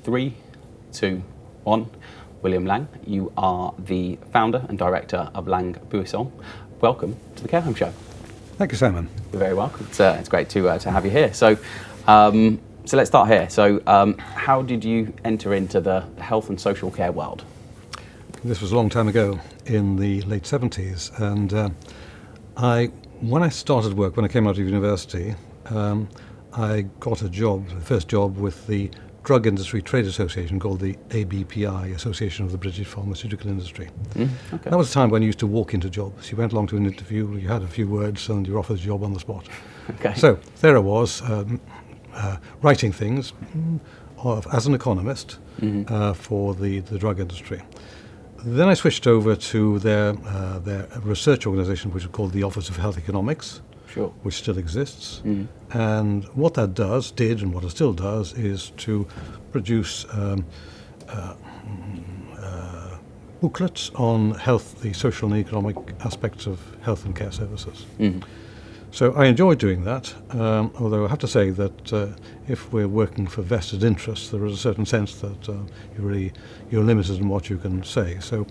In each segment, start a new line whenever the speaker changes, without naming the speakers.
3, 2, 1. William Laing, you are the founder and director of LaingBuisson. Welcome to the Care Home Show.
Thank you, Simon.
You're very welcome. It's great to have you here. So let's start here. So how did you enter into the health and social care world?
This was a long time ago, in the late 70s, and when I started work, when I came out of university, I got a job, the first job, with the Drug Industry Trade Association called the ABPI, Association of the British Pharmaceutical Industry.
Okay.
That was a time when you used to walk into jobs. You went along to an interview, you had a few words, and you were offered a job on the spot.
Okay.
So there I was, writing things as an economist for the drug industry. Then I switched over to their research organisation, which is called the Office of Health Economics,
Sure.
which still exists. And what that did, and what it still does, is to produce booklets on health, the social and economic aspects of health and care services. So I enjoyed doing that, although I have to say that if we're working for vested interests, there is a certain sense that you're limited in what you can say. So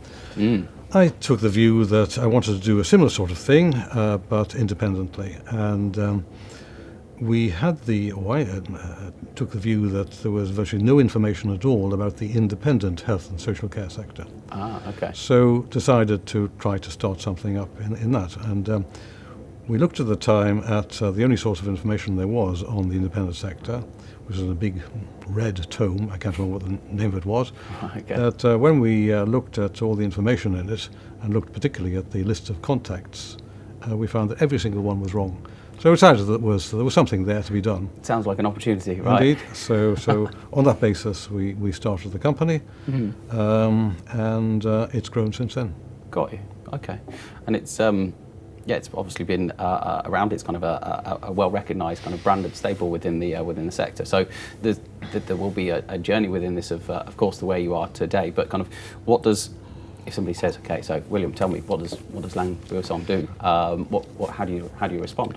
I took the view that I wanted to do a similar sort of thing, but independently. And I took the view that there was virtually no information at all about the independent health and social care sector.
Okay.
So decided to try to start something up in that. And we looked at the time at the only source of information there was on the independent sector, which was in a big red tome. I can't remember what the name of it was.
Okay.
That when we looked at all the information in it, and looked particularly at the list of contacts, we found that every single one was wrong. So we decided that there was something there to be done.
Sounds like an opportunity, right?
Indeed. So on that basis, we started the company, and it's grown since then.
Got you. Okay. And it's it's obviously been around. It's kind of a well-recognised kind of branded staple within the sector. So there will be a journey within this of course, the way you are today. But kind of, what does, if somebody says, okay, so William, tell me, what does LaingBuisson do? How do you respond?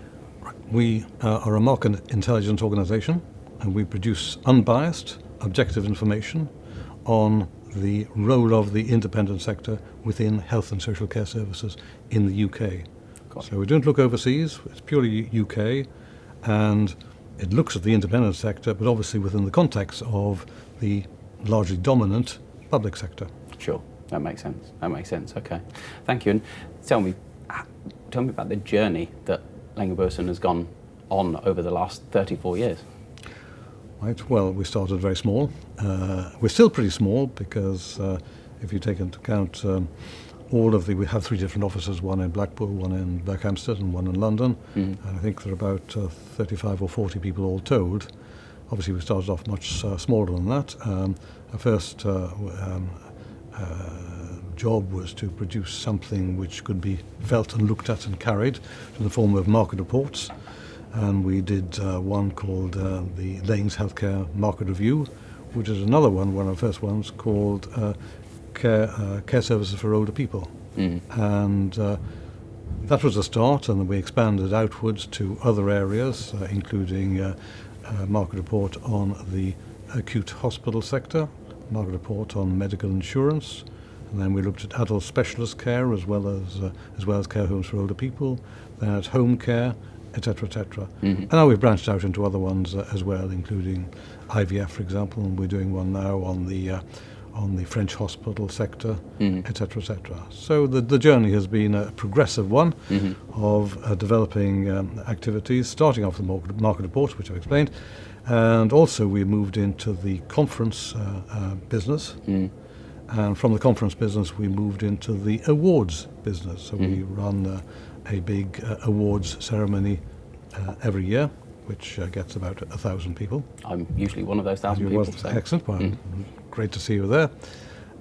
We are a market intelligence organisation, and we produce unbiased, objective information on the role of the independent sector within health and social care services in the UK. So we don't look overseas, it's purely UK, and it looks at the independent sector, but obviously within the context of the largely dominant public sector.
Sure, that makes sense. Okay, thank you. And tell me about the journey that LaingBuisson has gone on over the last 34 years.
Right, well, we started very small. We're still pretty small because if you take into account we have 3 different offices, one in Blackpool, one in Berkhamsted, and one in London. And I think there are about 35 or 40 people all told. Obviously, we started off much smaller than that. Our first job was to produce something which could be felt and looked at and carried in the form of market reports. And we did one called the Laing's Healthcare Market Review, which is another one of our first ones, called Care Services for Older People. And that was a start, and then we expanded outwards to other areas, including a market report on the acute hospital sector, market report on medical insurance, and then we looked at adult specialist care as well as care homes for older people, then at home care, etc., etc. And now we've branched out into other ones as well, including IVF, for example, and we're doing one now on the French hospital sector, etc., etc. So the journey has been a progressive one of developing activities, starting off the market reports, which I've explained, and also we moved into the conference business. And from the conference business, we moved into the awards business. So we run a big awards ceremony every year, which gets about 1,000 people.
I'm usually one of those 1,000 people. So.
Excellent. Well, great to see you there.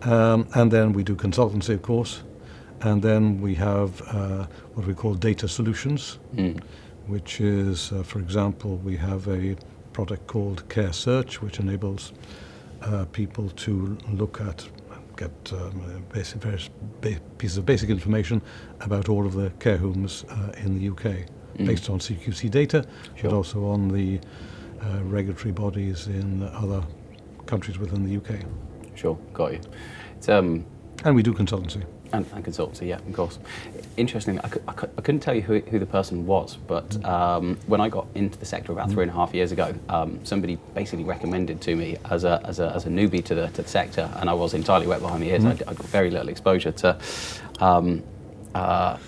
And then we do consultancy, of course. And then we have what we call data solutions, which is, for example, we have a product called Care Search, which enables people to get various pieces of basic information about all of the care homes in the UK, based on CQC data, but also on the regulatory bodies in other countries within the UK.
Sure, got you. It's,
And we do consultancy.
and consultancy, yeah, of course. Interestingly, I couldn't tell you who the person was, but when I got into the sector about 3.5 years ago, somebody basically recommended to me as a newbie to the sector, and I was entirely wet behind the ears. I got very little exposure to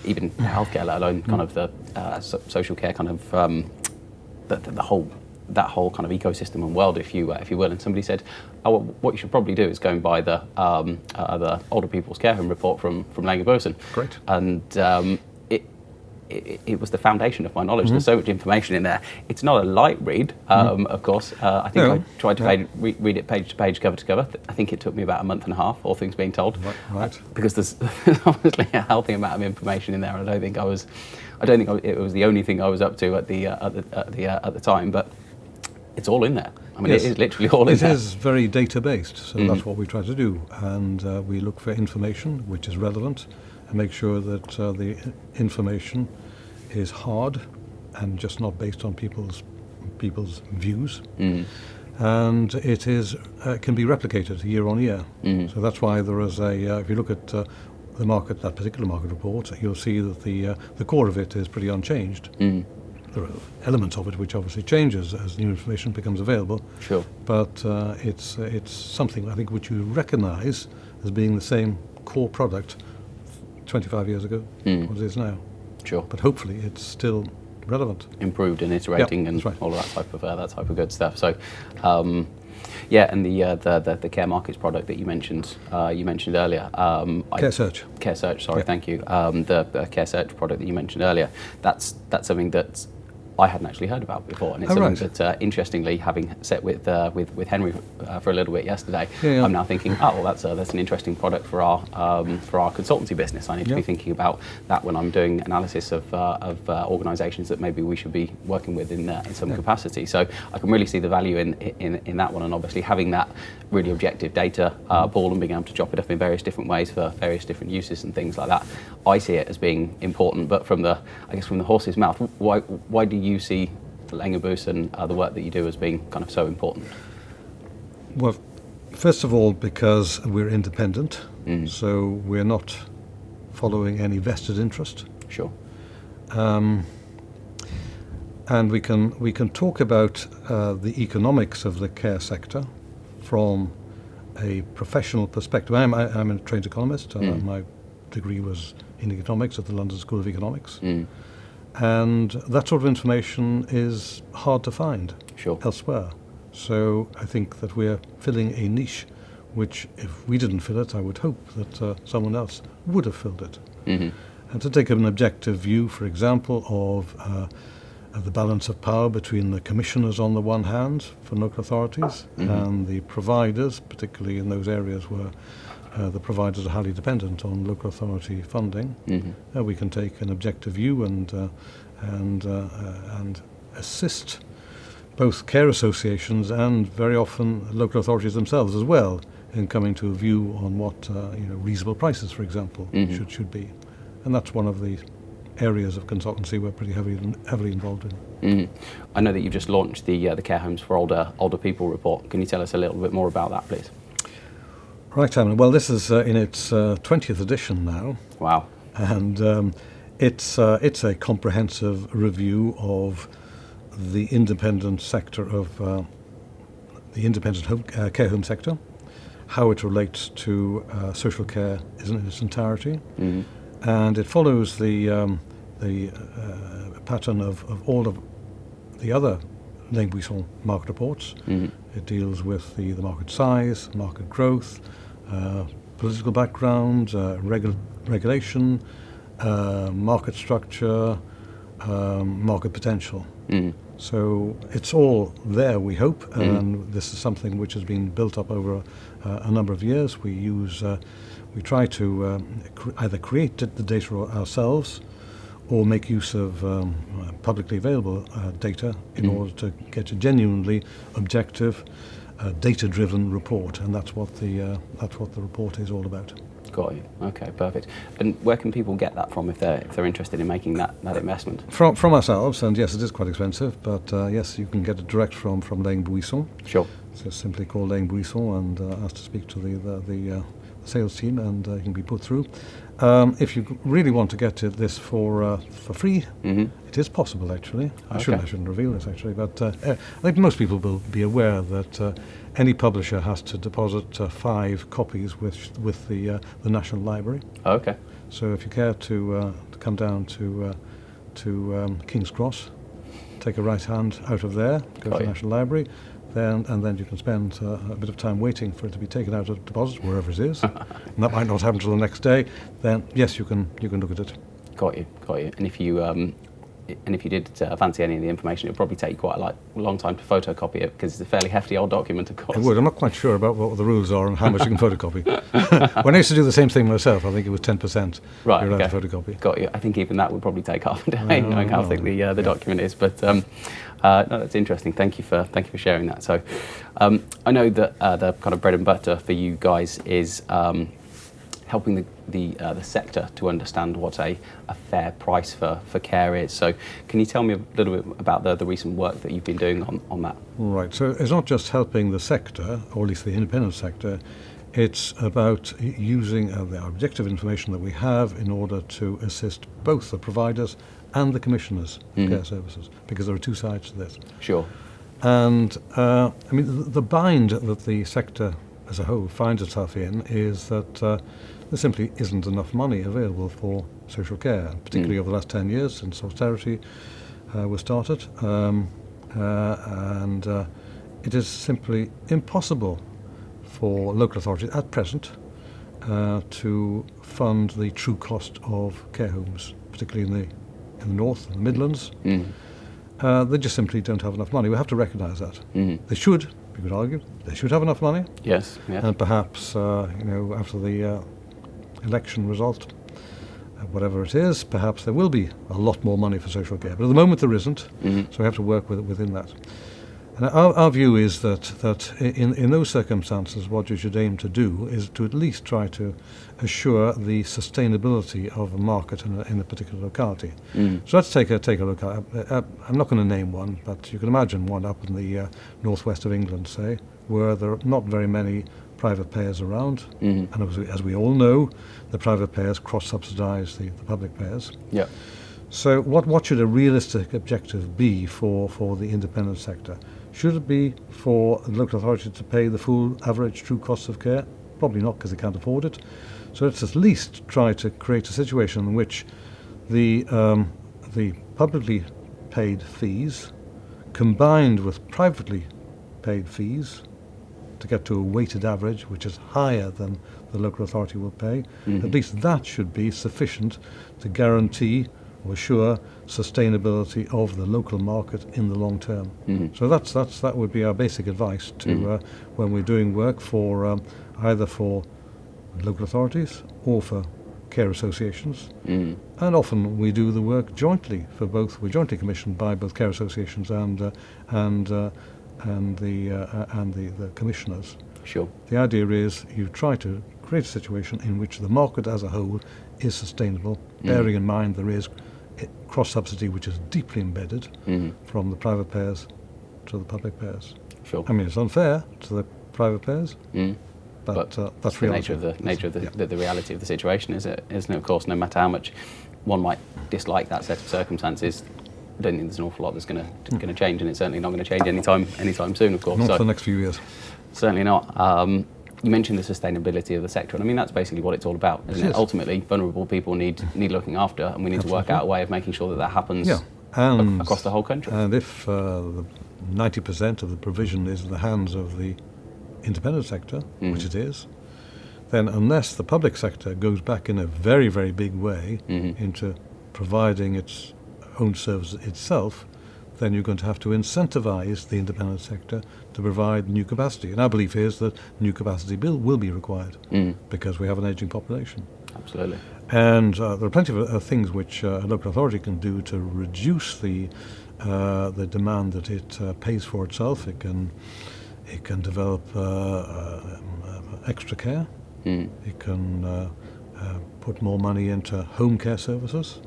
even healthcare, let alone kind of the social care kind of that whole kind of ecosystem and world, if you will. And somebody said, "Oh, well, what you should probably do is go and buy the older people's care home report from LaingBuisson."
Great.
And it was the foundation of my knowledge. There's so much information in there. It's not a light read, of course. I think I tried to read it page to page, cover to cover. I think it took me about a month and a half, all things being told.
Right.
Because there's obviously a healthy amount of information in there. I don't think it was the only thing I was up to at the time, but it's all in there. I mean,
Yes.
it is literally all in there.
It is very data-based, so that's what we try to do. And we look for information which is relevant and make sure that the information is hard and just not based on people's views. And it is can be replicated year on year. So that's why there is if you look at the market, that particular market report, you'll see that the core of it is pretty unchanged. There are elements of it which obviously changes as new information becomes available.
Sure.
But it's something I think which you recognise as being the same core product 25 years ago what it is now.
Sure.
But hopefully it's still relevant.
Improved and iterating
Yeah,
and
that's right.
all of that type of good stuff. So, and the care markets product that you mentioned earlier.
Care Search.
Care Search. Sorry,
Yeah.
Thank you. The Care Search product that you mentioned earlier. That's something that I hadn't actually heard about before, and it's something
right.
that, interestingly, having sat with Henry for a little bit yesterday,
Yeah.
I'm now thinking, oh, well, that's an interesting product for our consultancy business. I need to be thinking about that when I'm doing analysis of organisations that maybe we should be working with in some capacity. So I can really see the value in that one, and obviously having that really objective data pool and being able to chop it up in various different ways for various different uses and things like that. I see it as being important, but from the horse's mouth, why do you see LaingBuisson, the work that you do, as being kind of so important?
Well, first of all, because we're independent, so we're not following any vested interest.
Sure.
And we can talk about the economics of the care sector from a professional perspective. I'm a trained economist. My degree was in economics at the London School of Economics. And that sort of information is hard to find elsewhere. So I think that we're filling a niche which, if we didn't fill it, I would hope that someone else would have filled it. And to take an objective view, for example, of the balance of power between the commissioners on the one hand for local authorities and the providers, particularly in those areas where the providers are highly dependent on local authority funding. We can take an objective view and assist both care associations and very often local authorities themselves as well in coming to a view on what reasonable prices, for example, should be. And that's one of the areas of consultancy we're pretty heavily involved in.
I know that you've just launched the Care Homes for Older People report. Can you tell us a little bit more about that, please?
Right, Simon. Well, this is in its 20th edition now.
Wow.
And it's a comprehensive review of the independent sector of the independent care home sector, how it relates to social care in its entirety, and it follows the pattern of all of the other LaingBuisson market reports. It deals with the market size, market growth, political background, regulation, market structure, market potential. So it's all there, we hope, and this is something which has been built up over a number of years. We try to either create the data ourselves or make use of publicly available data in order to get a genuinely objective, data-driven report, and that's what the report is all about.
Got you. Okay, perfect. And where can people get that from if they're interested in making that investment?
From ourselves, and yes, it is quite expensive, but yes, you can get it direct from LaingBuisson.
Sure.
So simply call LaingBuisson and ask to speak to the sales team, and you can be put through. If you really want to get this for free, it is possible actually. I shouldn't reveal this actually, but I think most people will be aware that any publisher has to deposit 5 copies with the National Library.
Okay.
So if you care to come down to King's Cross, take a right hand out of there, go to the National Library. Then you can spend a bit of time waiting for it to be taken out of deposit, wherever it is. And that might not happen until the next day. Then yes, you can look at it.
Got you. And if you did fancy any of the information, it would probably take you quite a long time to photocopy it, because it's a fairly hefty old document, of course.
It would. I'm not quite sure about what the rules are and how much you can photocopy. When I used to do the same thing myself, I think it was 10%
right,
you're allowed to photocopy.
Got you. I think even that would probably take half a day, knowing how thick the document is. But no, that's interesting. Thank you for sharing that. So I know that the kind of bread and butter for you guys is helping the sector to understand what a fair price for care is. So can you tell me a little bit about the recent work that you've been doing on that?
Right, so it's not just helping the sector, or at least the independent sector, it's about using the objective information that we have in order to assist both the providers and the commissioners of care services, because there are 2 sides to this.
Sure.
And I mean, the bind that the sector as a whole finds itself in is that there simply isn't enough money available for social care, particularly over the last 10 years since austerity was started. And it is simply impossible for local authorities at present to fund the true cost of care homes, particularly in the north and the Midlands. They just simply don't have enough money. We have to recognise that. They should, we could argue, they should have enough money.
Yes.
And perhaps, after the election result, whatever it is, perhaps there will be a lot more money for social care. But at the moment there isn't, so we have to work within that. And our view is that in those circumstances, what you should aim to do is to at least try to assure the sustainability of a market in a particular locality. So let's take a look at, I'm not going to name one, but you can imagine one up in the northwest of England, say, where there are not very many private payers around. And as we all know, the private payers cross-subsidise the public payers.
Yeah.
So what should a realistic objective be for the independent sector? Should it be for the local authority to pay the full average true cost of care? Probably not, because they can't afford it. So let's at least try to create a situation in which the publicly paid fees combined with privately paid fees to get to a weighted average which is higher than the local authority will pay. At least that should be sufficient to guarantee or assure sustainability of the local market in the long term. So that would be our basic advice to when we're doing work for either for local authorities or for care associations. And often we do the work jointly for both. We're jointly commissioned by both care associations and the commissioners.
Sure.
The idea is you try to create a situation in which the market as a whole is sustainable, bearing in mind there is cross-subsidy which is deeply embedded from the private payers to the public payers.
Sure.
I mean, it's unfair to the private payers, but that's
the
reality.
nature of the reality of the situation, isn't it? Of course, no matter how much one might dislike that set of circumstances, I don't think there's an awful lot that's going to change, and it's certainly not going to change anytime soon. Of course,
not for the next few years.
Certainly not. You mentioned the sustainability of the sector, and I mean that's basically what it's all about, isn't it? Ultimately, vulnerable people need looking after, and we need to work out a way of making sure that happens across the whole country.
And if 90% of the provision is in the hands of the independent sector, which it is, then unless the public sector goes back in a very, very big way into providing its own services itself, then you're going to have to incentivise the independent sector to provide new capacity. And our belief is that new capacity will be required because we have an ageing population.
Absolutely.
And there are plenty of things which a local authority can do to reduce the demand that it pays for itself. It can develop extra care. It can put more money into home care services.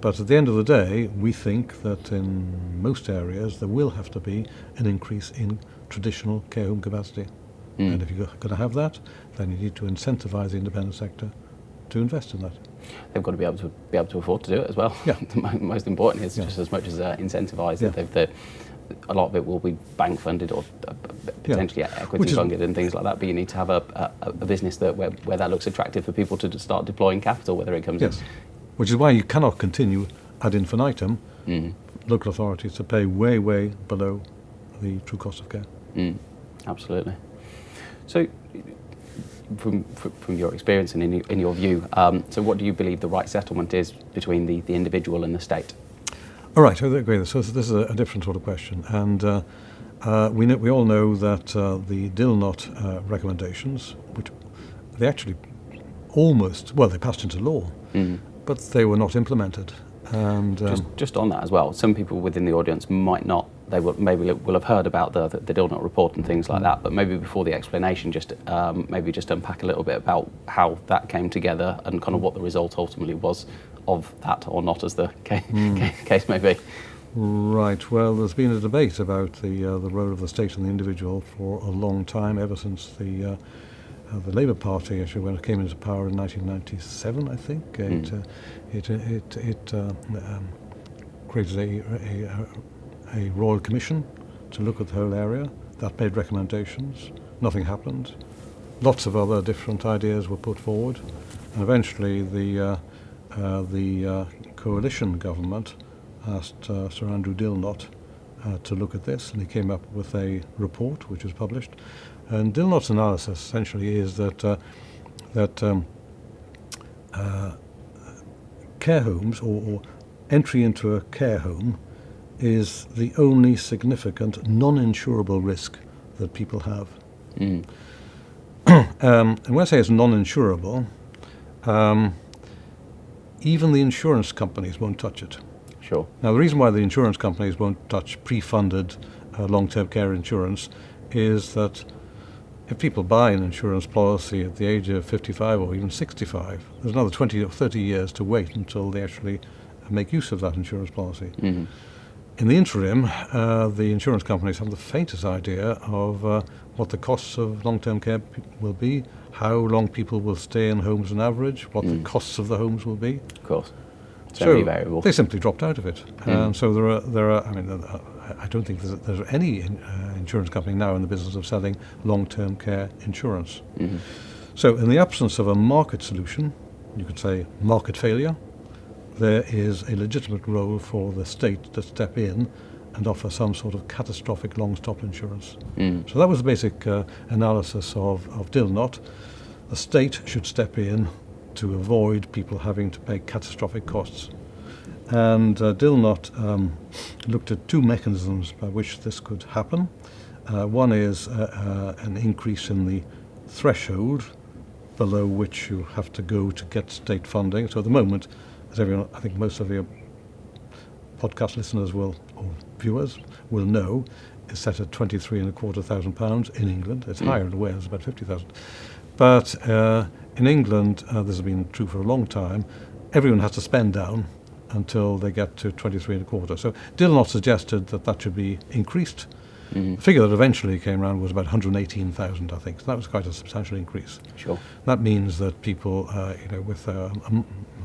But at the end of the day, we think that in most areas there will have to be an increase in traditional care home capacity. And if you're going to have that, then you need to incentivise the independent sector to invest in that.
They've got to be able to afford to do it as well.
Yeah.
The most important is just as much as incentivise.
Yeah.
A lot of it will be bank funded or potentially equity funded and things like that. But you need to have a business where that looks attractive for people to start deploying capital, whether it comes in.
Which is why you cannot continue ad infinitum local authorities to pay way, way below the true cost of care.
Absolutely. So, from your experience and in your view, so what do you believe the right settlement is between the individual and the state?
All right, I agree. So this is a different sort of question, and we all know that the Dilnot recommendations, which they actually they passed into law, but they were not implemented. And
just on that as well, some people within the audience might not. They will have heard about the Dilnot report and things like that, but maybe before the explanation, just unpack a little bit about how that came together and kind of what the result ultimately was of that, or not, as the case may be.
Right. Well, there's been a debate about the role of the state and the individual for a long time, ever since the Labour Party, actually, when it came into power in 1997, I think. It created a royal commission to look at the whole area. That made recommendations. Nothing happened. Lots of other different ideas were put forward, and eventually the coalition government asked Sir Andrew Dilnot to look at this, and he came up with a report which was published. And Dilnot's analysis essentially is that care homes or entry into a care home is the only significant non-insurable risk that people have. And when I say it's non-insurable, even the insurance companies won't touch it.
Sure.
Now, the reason why the insurance companies won't touch pre-funded long-term care insurance is that if people buy an insurance policy at the age of 55 or even 65, there's another 20 or 30 years to wait until they actually make use of that insurance policy. In the interim, the insurance companies have the faintest idea of what the costs of long-term care will be, how long people will stay in homes on average, what the costs of the homes will be.
Of course.
So
variable.
they simply dropped out of it. And so there are. I mean, I don't think there's any insurance company now in the business of selling long-term care insurance. So in the absence of a market solution, you could say market failure, there is a legitimate role for the state to step in and offer some sort of catastrophic long-stop insurance. So that was the basic analysis of Dilnot. The state should step in to avoid people having to pay catastrophic costs. And Dilnot looked at two mechanisms by which this could happen. One is an increase in the threshold below which you have to go to get state funding. So at the moment, as everyone, I think most of your podcast listeners or viewers will know, is set at £23,250 in England. It's higher in Wales, about 50,000. But in England, this has been true for a long time, everyone has to spend down until they get to 23.25. So Dilnot suggested that should be increased. The figure that eventually came around was about 118,000, I think. So that was quite a substantial increase.
Sure.
That means that people, with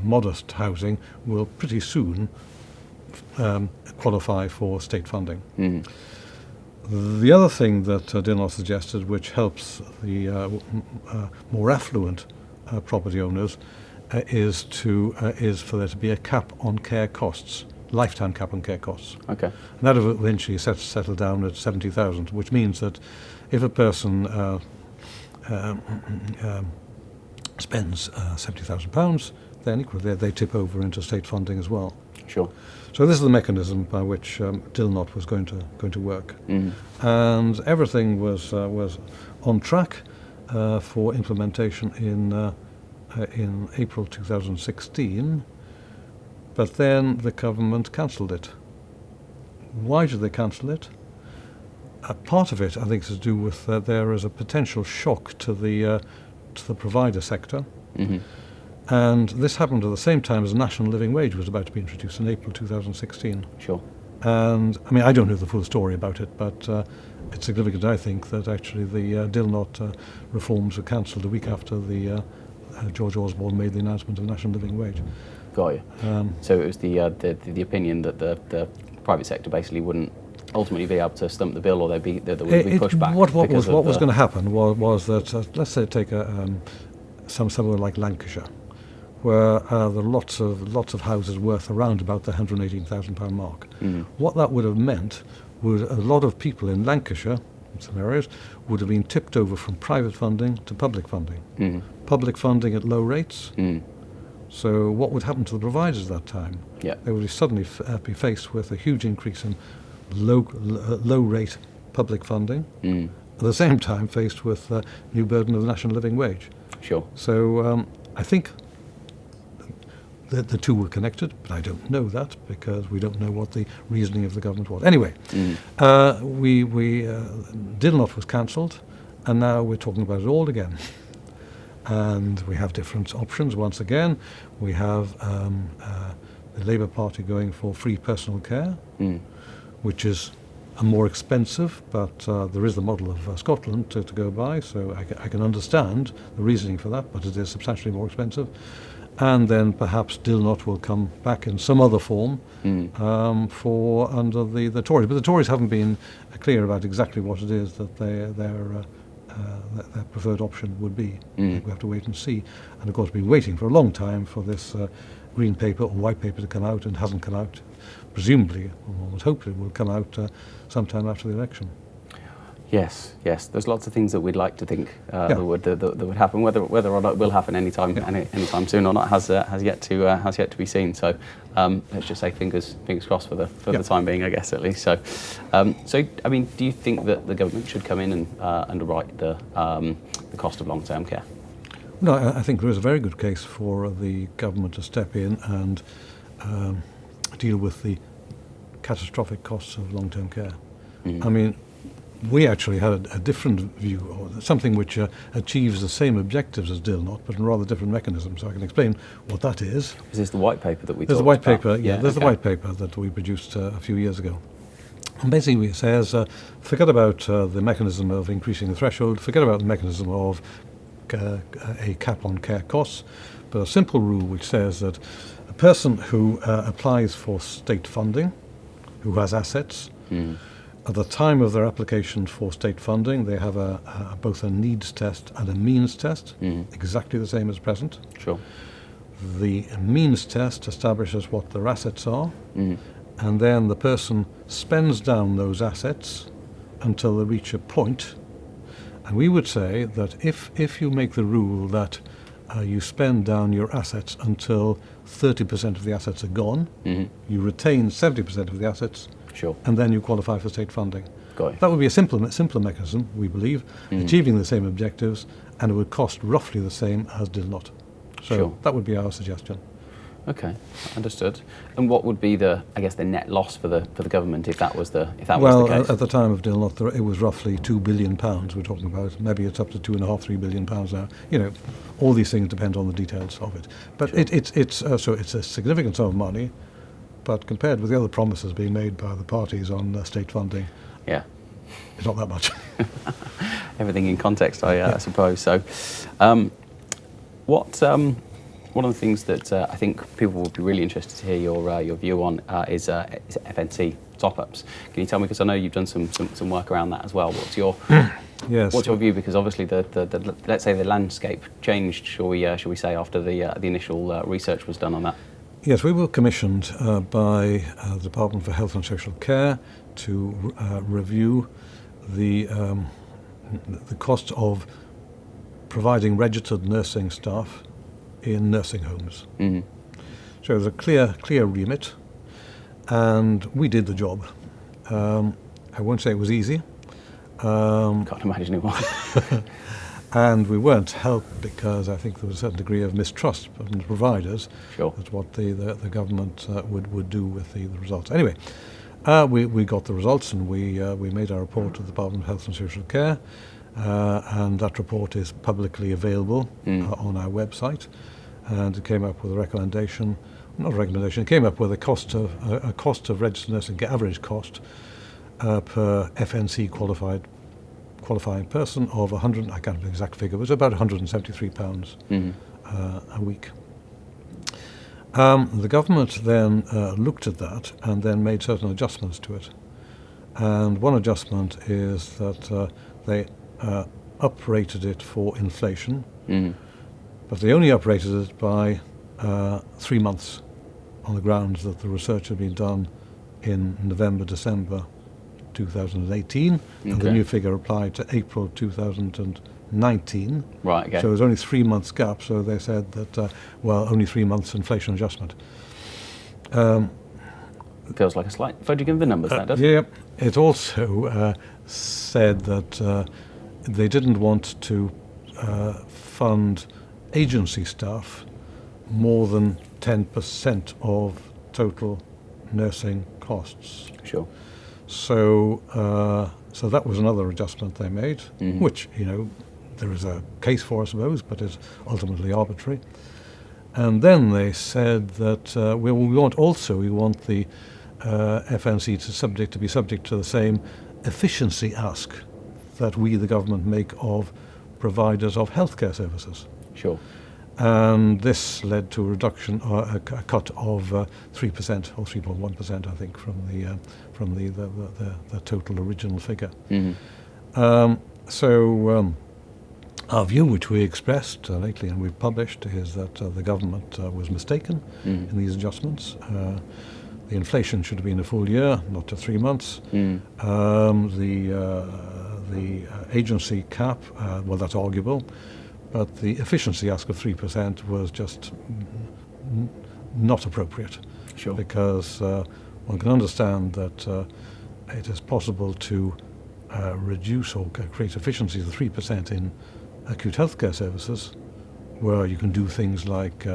modest housing will pretty soon qualify for state funding. The other thing that Dilnot suggested, which helps the more affluent property owners, is for there to be a cap on care costs, lifetime cap on care costs.
Okay.
And that will eventually settle down at 70,000, which means that if a person spends £70,000, then equally they tip over into state funding as well.
Sure.
So this is the mechanism by which Dilnot was going to work, and everything was on track for implementation in April 2016. But then the government cancelled it. Why did they cancel it? Part of it, I think, is to do with there is a potential shock to the the provider sector.
Mm-hmm.
And this happened at the same time as the national living wage was about to be introduced in April 2016.
Sure.
And I mean, I don't know the full story about it, but it's significant, I think, that actually the Dilnot reforms were cancelled a week after the George Osborne made the announcement of the national living wage.
Got you. So it was the opinion that the private sector basically wouldn't ultimately be able to stump the bill, or there would be pushback.
What was going to happen was that let's say take somewhere like Lancashire, where there are lots of houses worth around about the £118,000 mark.
Mm-hmm.
What that would have meant would a lot of people in Lancashire, in some areas, would have been tipped over from private funding to public funding.
Mm-hmm.
Public funding at low rates.
Mm.
So what would happen to the providers at that time?
Yeah.
They would suddenly be faced with a huge increase in low rate public funding, at the same time faced with a new burden of the national living wage.
Sure. So
I think the two were connected, but I don't know that because we don't know what the reasoning of the government was. Anyway, Dilnot was cancelled, and now we're talking about it all again. And we have different options. Once again, we have the Labour Party going for free personal care, which is more expensive, but there is the model of Scotland to go by, so I can understand the reasoning for that, but it is substantially more expensive. And then perhaps Dilnot will come back in some other form for under the Tories. But the Tories haven't been clear about exactly what it is that their preferred option would be. We have to wait and see. And of course, we've been waiting for a long time for this green paper or white paper to come out, and hasn't come out. Presumably, or would hope it will come out sometime after the election.
Yes. There's lots of things that we'd like to think that would happen. Whether or not it will happen anytime soon or not has yet to be seen. So let's just say fingers crossed for the time being, I guess, at least. So I mean, do you think that the government should come in and underwrite the cost of long-term care?
No, I think there is a very good case for the government to step in and deal with the catastrophic costs of long-term care. I mean, we actually had a different view, or something which achieves the same objectives as Dilnot, but in a rather different mechanism. So I can explain what that is.
Is this the white paper that we
There's
talked
the white
about?
paper, yeah. There's the white paper that we produced a few years ago. And basically it says, forget about the mechanism of increasing the threshold, forget about the mechanism of a cap on care costs, but a simple rule which says that a person who applies for state funding, who has assets, at the time of their application for state funding, they have both a needs test and a means test, exactly the same as present.
Sure.
The means test establishes what their assets are, and then the person spends down those assets until they reach a point. And we would say that if you make the rule that you spend down your assets until 30% of the assets are gone, you retain 70% of the assets,
sure,
and then you qualify for state funding.
Got you.
That would be a simpler mechanism, we believe, achieving the same objectives, and it would cost roughly the same as Dilnot. So
Sure.
that would be our suggestion.
Okay, understood. And what would be the net loss for the government if that was the case?
At the time of Dilnot, it was roughly £2 billion we're talking about. Maybe it's up to £2.5–3 billion now. You know, all these things depend on the details of it. But sure. it's a significant sum of money, but compared with the other promises being made by the parties on state funding, it's not that much.
Everything in context, I suppose. So, one of the things that I think people would be really interested to hear your view on is FNC top-ups. Can you tell me, because I know you've done some work around that as well. What's your what's your view? Because obviously the let's say the landscape changed, shall we say, after the initial research was done on that.
Yes, we were commissioned by the Department for Health and Social Care to review the cost of providing registered nursing staff in nursing homes. So it was a clear remit, and we did the job. I won't say it was easy.
Can't imagine it was.
And we weren't helped because I think there was a certain degree of mistrust from the providers.
Sure.
That's what the government would do with the results. Anyway, we got the results, and we made our report to the Department of Health and Social Care, and that report is publicly available on our website. And it came up with a recommendation, not a recommendation, it came up with a cost of registered nursing, average cost per FNC qualifying person of 100, I can't remember the exact figure, it was about £173 a week. The government then looked at that and then made certain adjustments to it. And one adjustment is that they uprated it for inflation, but they only uprated it by 3 months on the grounds that the research had been done in November, December 2018, and the new figure applied to April 2019.
Right, okay.
So it was only 3 months gap, so they said that, only 3 months inflation adjustment.
It feels like a slight fudging of the numbers, that does.
Yeah, it also said that they didn't want to fund agency staff more than 10% of total nursing costs.
Sure.
So that was another adjustment they made, which, there is a case for, I suppose, but is ultimately arbitrary. And then they said that we want the FNC to be subject to the same efficiency ask that we, the government, make of providers of healthcare services.
Sure.
And this led to a reduction, a cut of 3% or 3.1%, I think, from the total original figure. Our view, which we expressed lately and we've published, is that the government was mistaken in these adjustments. The inflation should have been a full year, not just 3 months. The agency cap, that's arguable. But the efficiency ask of 3% was just not appropriate.
Sure.
Because one can understand that it is possible to reduce or create efficiencies of 3% in acute healthcare services, where you can do things like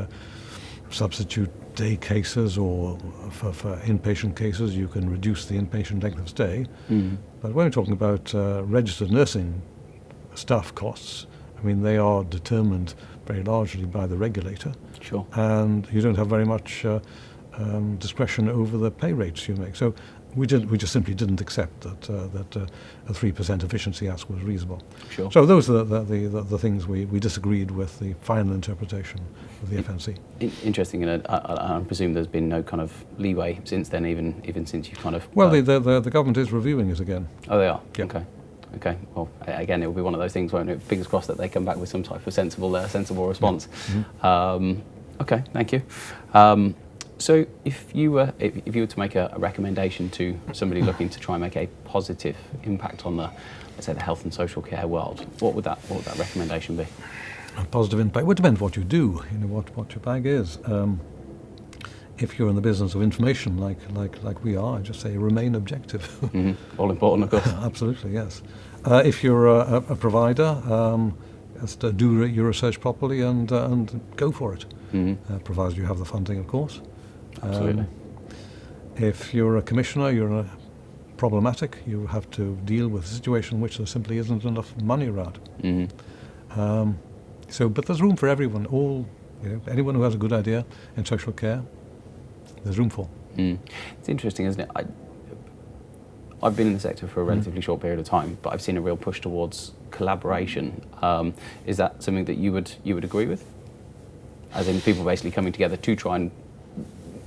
substitute day cases, or for inpatient cases you can reduce the inpatient length of stay. But when we're talking about registered nursing staff costs, I mean, they are determined very largely by the regulator.
Sure.
And you don't have very much discretion over the pay rates you make. So we just simply didn't accept that a 3% efficiency ask was reasonable.
Sure.
So those are the things we disagreed with the final interpretation of the FNC.
Interesting, and I presume there's been no kind of leeway since then, even since you kind of...
Well, the government is reviewing it again.
Oh, they are?
Yeah.
Okay. Well, again, it will be one of those things, won't it? Fingers crossed that they come back with some type of sensible response. Okay, thank you. So, if you were to make a recommendation to somebody looking to try and make a positive impact on the health and social care world, what would that recommendation be?
A positive impact. Well, it depends what you do. What your bag is. If you're in the business of information, like we are, I just say remain objective.
All important, of course.
Absolutely, yes. If you're a provider, just do your research properly and go for it, provided you have the funding, of course.
Absolutely.
If you're a commissioner, you're problematic. You have to deal with a situation in which there simply isn't enough money around. But there's room for everyone. Anyone who has a good idea in social care, there's room for.
It's interesting, isn't it? I've been in the sector for a relatively short period of time, but I've seen a real push towards collaboration. Is that something that you would agree with? As in, people basically coming together to try and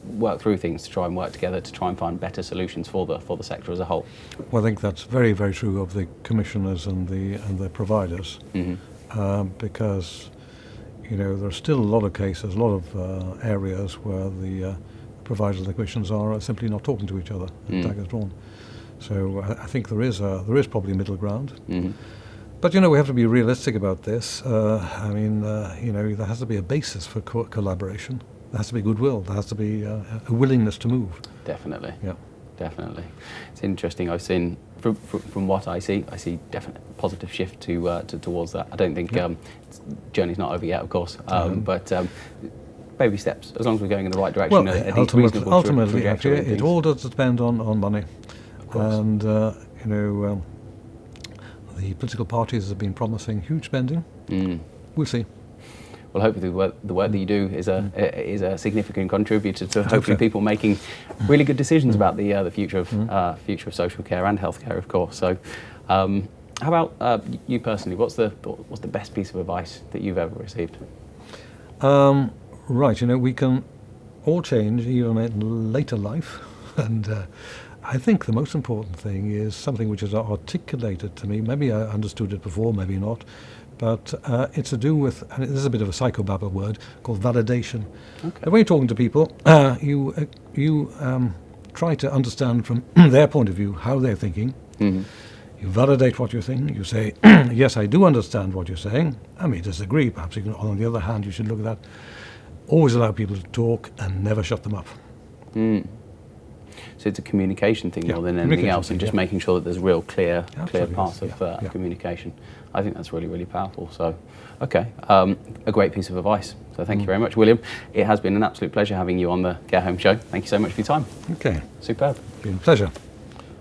work through things, to try and work together, to try and find better solutions for the sector as a whole.
Well, I think that's very, very true of the commissioners and the providers, because there are still a lot of cases, a lot of areas where the providers and the commissioners are simply not talking to each other. Daggers drawn. So I think there is probably a middle ground. But we have to be realistic about this. There has to be a basis for collaboration. There has to be goodwill. There has to be a willingness to move. Definitely. Yeah.
Definitely. It's interesting. I've seen from what I see definite positive shift towards that. I don't think journey's not over yet, of course, but baby steps. As long as we're going in the right direction.
Well, ultimately, it all does depend on money, and The political parties have been promising huge spending. We'll see.
Well, hopefully the work that you do is a significant contributor to hopefully people making really good decisions about the future of social care and healthcare, of course. So, how about you personally? What's the best piece of advice that you've ever received?
Right, we can all change even in later life, and I think the most important thing is something which is articulated to me. Maybe I understood it before, maybe not. But it's to do with, and this is a bit of a psychobabble word, called validation. Okay. When you're talking to people, you try to understand from their point of view how they're thinking. Mm-hmm. You validate what you're thinking. You say, yes, I do understand what you're saying. I may disagree. Perhaps on the other hand, you should look at that. Always allow people to talk and never shut them up.
Mm. So it's a communication thing more than anything else, and just making sure that there's real clear paths of communication. I think that's really, really powerful. So, okay, a great piece of advice. So thank you very much, William. It has been an absolute pleasure having you on the Care Home Show. Thank you so much for your time.
Okay.
Superb.
Been a pleasure.